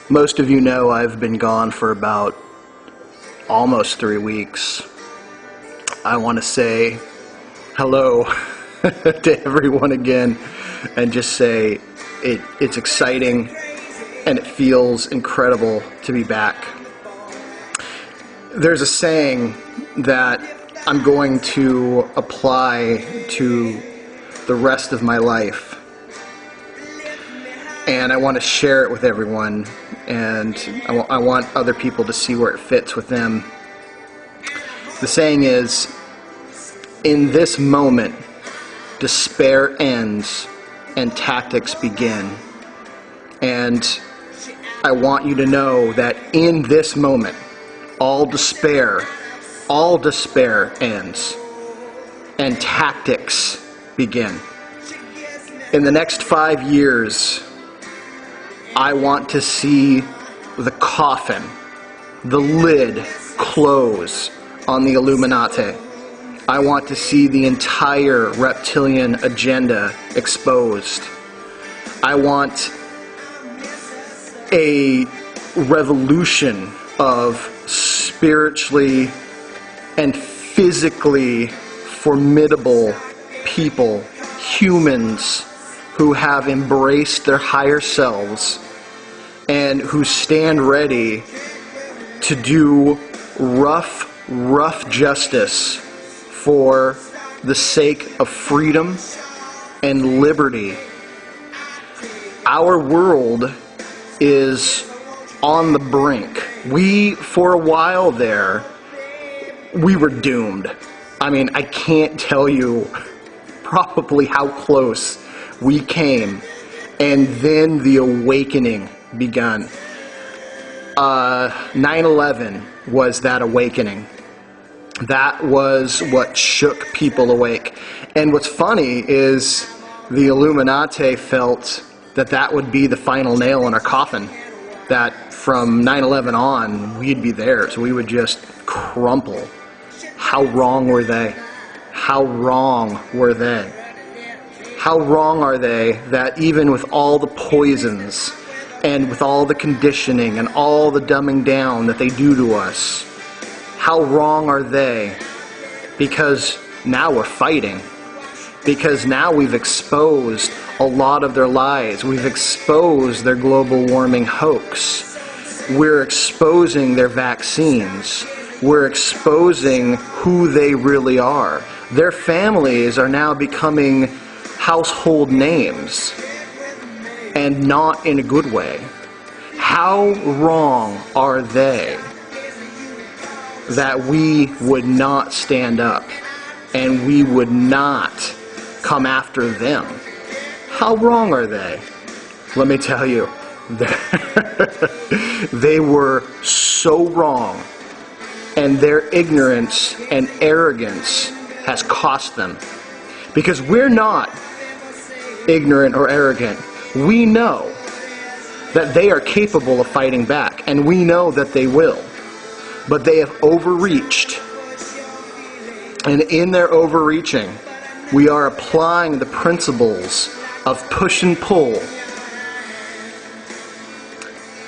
Most of you know I've been gone for about almost 3 weeks. I want to say hello to everyone again and just say it's exciting and it feels incredible to be back. There's a saying that I'm going to apply to the rest of my life, and I want to share it with everyone, and I want other people to see where it fits with them. The saying is, in this moment, despair ends and tactics begin. And I want you to know that in this moment, all despair ends and tactics begin. In the next 5 years, I want to see the coffin, the lid close on the Illuminati. I want to see the entire reptilian agenda exposed. I want a revolution of spiritually and physically formidable people, humans who have embraced their higher selves and who stand ready to do rough justice for the sake of freedom and liberty. Our world is on the brink. For a while there, we were doomed. I mean, I can't tell you probably how close we came. And then the awakening begun. 9/11 was that awakening. That was what shook people awake. And what's funny is the Illuminati felt that that would be the final nail in our coffin. That from 9/11 on, we'd be there. So we would just crumple. How wrong were they? How wrong were they? How wrong are they that even with all the poisons and with all the conditioning and all the dumbing down that they do to us, how wrong are they? Because now we're fighting. Because now we've exposed a lot of their lies. We've exposed their global warming hoax. We're exposing their vaccines. We're exposing who they really are. Their families are now becoming household names, and not in a good way. How wrong are they that we would not stand up and we would not come after them? How wrong are they? Let me tell you, they were so wrong, and their ignorance and arrogance has cost them. Because we're not ignorant or arrogant. We know that they are capable of fighting back, and we know that they will. But they have overreached. And in their overreaching, we are applying the principles of push and pull.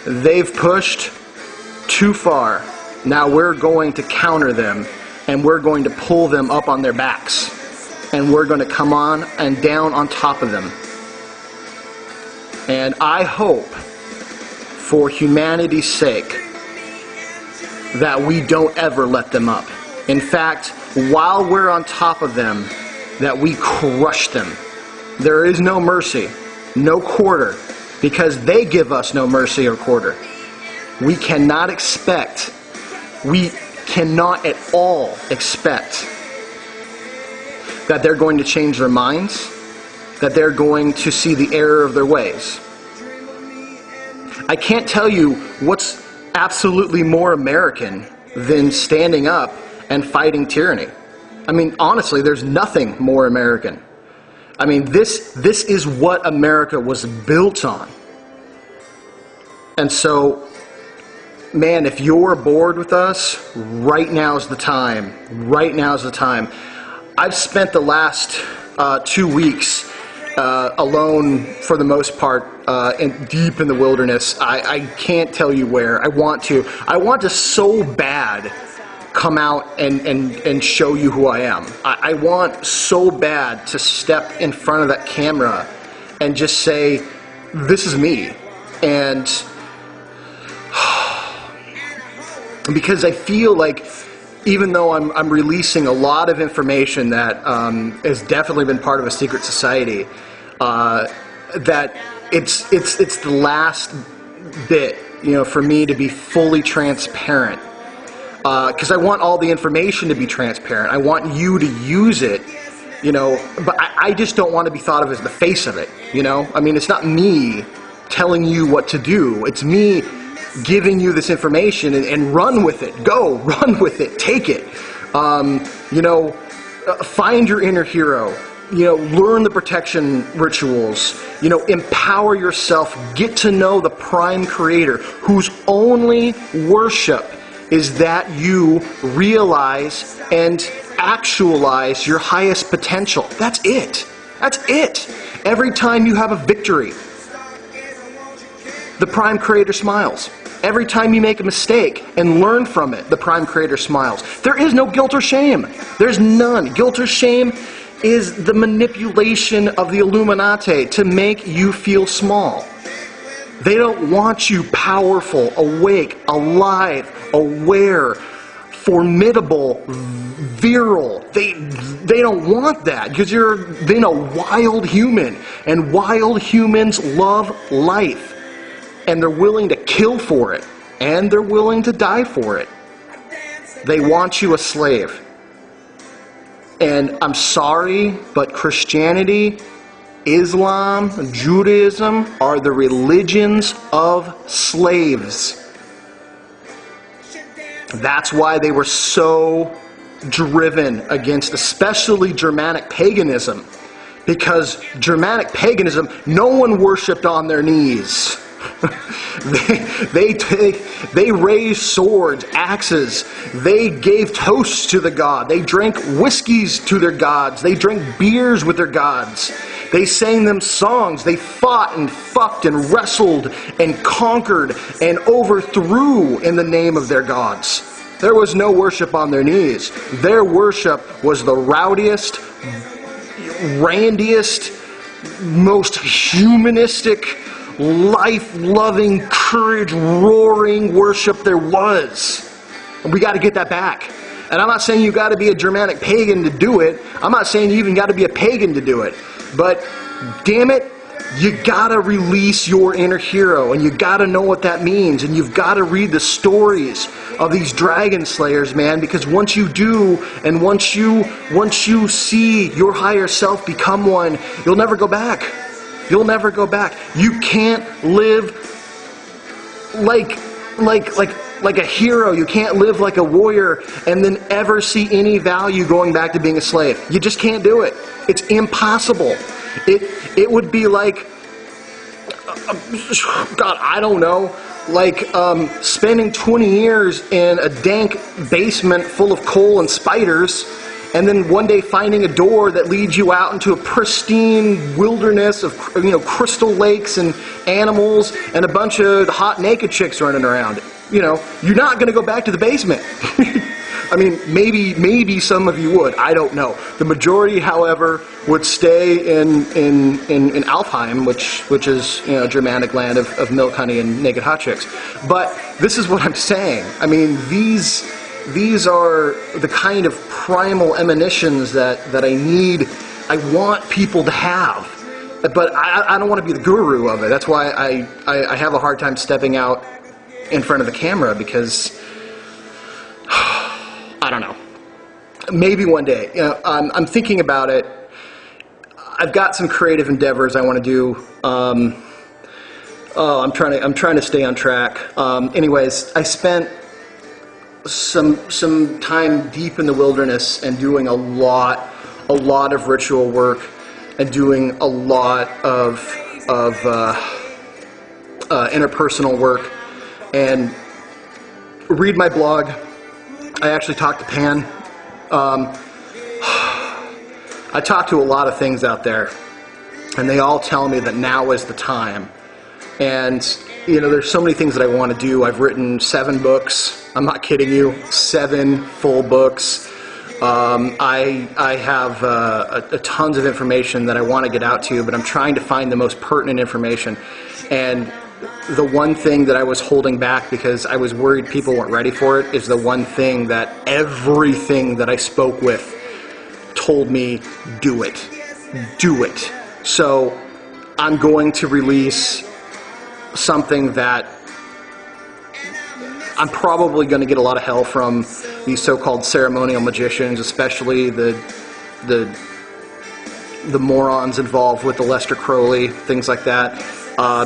They've pushed too far. Now we're going to counter them, and we're going to pull them up on their backs. And we're going to come on and down on top of them. And I hope, for humanity's sake, that we don't ever let them up. In fact, while we're on top of them, that we crush them. There is no mercy, no quarter, because they give us no mercy or quarter. We cannot at all expect that they're going to change their minds, that they're going to see the error of their ways. I can't tell you what's absolutely more American than standing up and fighting tyranny. I mean, honestly, there's nothing more American. I mean, this is what America was built on. And so, man, if you're bored with us, right now's the time. Right now's the time. I've spent the last 2 weeks alone for the most part, deep in the wilderness. I can't tell you where. I want to so bad come out and show you who I am. I want so bad to step in front of that camera and just say, this is me. And because I feel like, even though I'm releasing a lot of information that has definitely been part of a secret society, that it's the last bit, for me to be fully transparent. Because I want all the information to be transparent. I want you to use it, but I just don't want to be thought of as the face of it, I mean, it's not me telling you what to do. It's me giving you this information and run with it. Go, run with it. Take it. Find your inner hero. Learn the protection rituals. Empower yourself. Get to know the Prime Creator, whose only worship is that you realize and actualize your highest potential. That's it. That's it. Every time you have a victory, the Prime Creator smiles. Every time you make a mistake and learn from it, the Prime Creator smiles. There is no guilt or shame. There's none. Guilt or shame is the manipulation of the Illuminati to make you feel small. They don't want you powerful, awake, alive, aware, formidable, virile. They don't want that because you're a wild human, and wild humans love life. And they're willing to kill for it. And they're willing to die for it. They want you a slave. And I'm sorry, but Christianity, Islam, Judaism are the religions of slaves. That's why they were so driven against especially Germanic paganism. Because Germanic paganism, no one worshipped on their knees. They raised swords, axes. They gave toasts to the god. They drank whiskeys to their gods. They drank beers with their gods. They sang them songs. They fought and fucked and wrestled and conquered and overthrew in the name of their gods. There was no worship on their knees. Their worship was the rowdiest, randiest, most humanistic, life-loving, courage-roaring worship there was. And we got to get that back. And I'm not saying you got to be a Germanic pagan to do it. I'm not saying you even got to be a pagan to do it. But damn it, you got to release your inner hero, and you got to know what that means, and you've got to read the stories of these dragon slayers, man, because once you do, and once you see your higher self become one, you'll never go back. You'll never go back. You can't live like a hero. You can't live like a warrior and then ever see any value going back to being a slave. You just can't do it. It's impossible. It would be like, God, I don't know, like spending 20 years in a dank basement full of coal and spiders, and then one day finding a door that leads you out into a pristine wilderness of, crystal lakes and animals and a bunch of hot naked chicks running around. You're not going to go back to the basement. I mean, maybe some of you would. I don't know. The majority, however, would stay in Alfheim, which is Germanic land of milk, honey, and naked hot chicks. But this is what I'm saying. I mean, these are the kind of primal emanations that I want people to have. But I don't want to be the guru of it. That's why I have a hard time stepping out in front of the camera, because I don't know. Maybe one day. I'm thinking about it. I've got some creative endeavors I want to do. I'm trying to stay on track. Anyways, I spent some time deep in the wilderness and doing a lot of ritual work and doing a lot of interpersonal work. And read my blog. I actually talked to Pan. I talked to a lot of things out there. and they all tell me that now is the time. And, you know, there's so many things that I want to do. I've written 7 books. I'm not kidding you. 7 full books. I have a tons of information that I want to get out to you, but I'm trying to find the most pertinent information. And the one thing that I was holding back because I was worried people weren't ready for it is the one thing that everything that I spoke with told me, do it. Do it. So I'm going to release something that I'm probably going to get a lot of hell from these so-called ceremonial magicians, especially the morons involved with the Lester Crowley, things like that,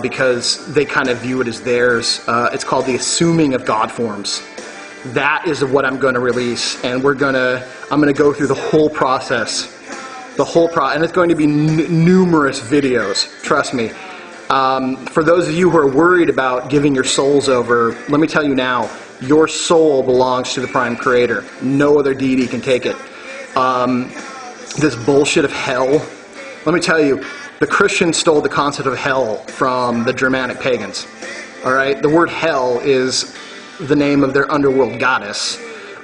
because they kind of view it as theirs. It's called the assuming of God forms. That is what I'm going to release, and I'm going to go through the whole process, and it's going to be numerous videos. Trust me. For those of you who are worried about giving your souls over, let me tell you now, your soul belongs to the Prime Creator. No other deity can take it. This bullshit of hell, let me tell you, the Christians stole the concept of hell from the Germanic pagans. All right? The word hell is the name of their underworld goddess.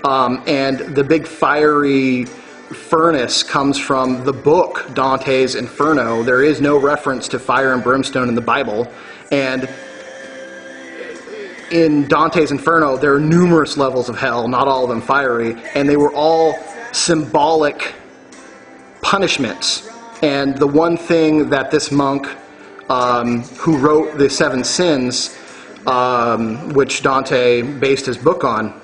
And the big fiery furnace comes from the book Dante's Inferno. There is no reference to fire and brimstone in the Bible, and in Dante's Inferno there are numerous levels of hell, not all of them fiery, and they were all symbolic punishments. And the one thing that this monk who wrote the 7 sins, which Dante based his book on,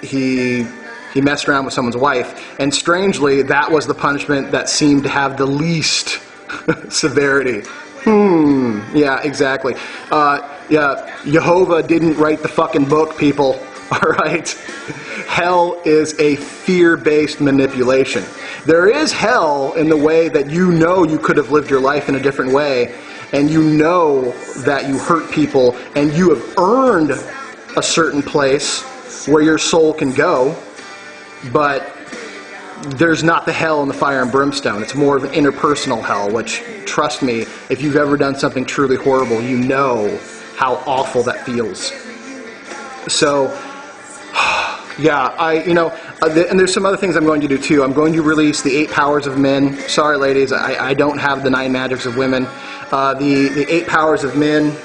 he messed around with someone's wife, and strangely, that was the punishment that seemed to have the least severity. Yeah, exactly. Yeah, Jehovah didn't write the fucking book, people. All right? Hell is a fear-based manipulation. There is hell in the way that you know you could have lived your life in a different way, and you know that you hurt people, and you have earned a certain place where your soul can go. But there's not the hell in the fire and brimstone. It's more of an interpersonal hell, which, trust me, if you've ever done something truly horrible, you know how awful that feels. So, yeah, and there's some other things I'm going to do too. I'm going to release the 8 powers of men. Sorry, ladies, I don't have the 9 magics of women. The 8 powers of men.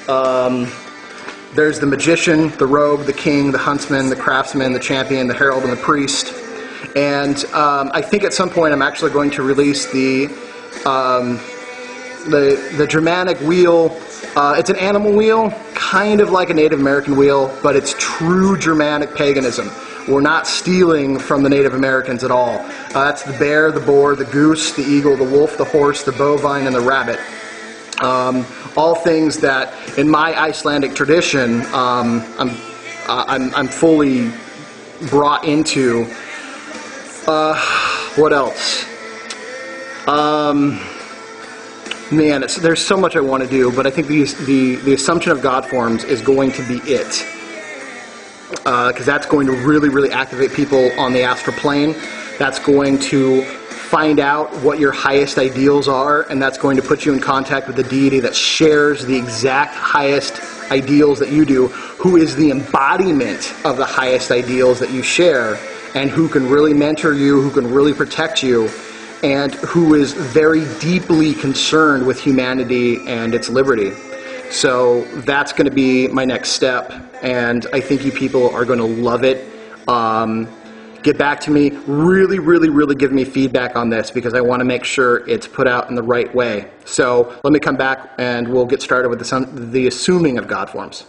There's the magician, the rogue, the king, the huntsman, the craftsman, the champion, the herald, and the priest. And I think at some point I'm actually going to release the Germanic wheel. It's an animal wheel, kind of like a Native American wheel, but it's true Germanic paganism. We're not stealing from the Native Americans at all. That's the bear, the boar, the goose, the eagle, the wolf, the horse, the bovine, and the rabbit. All things that, in my Icelandic tradition, I'm fully brought into. What else? Man, there's so much I want to do, but I think the Assumption of God forms is going to be it, because that's going to really, really activate people on the astral plane. That's going to find out what your highest ideals are, and that's going to put you in contact with the deity that shares the exact highest ideals that you do, who is the embodiment of the highest ideals that you share, and who can really mentor you, who can really protect you, and who is very deeply concerned with humanity and its liberty. So that's going to be my next step, and I think you people are going to love it. Get back to me. Really, really, really give me feedback on this, because I want to make sure it's put out in the right way. So let me come back and we'll get started with the assuming of God forms.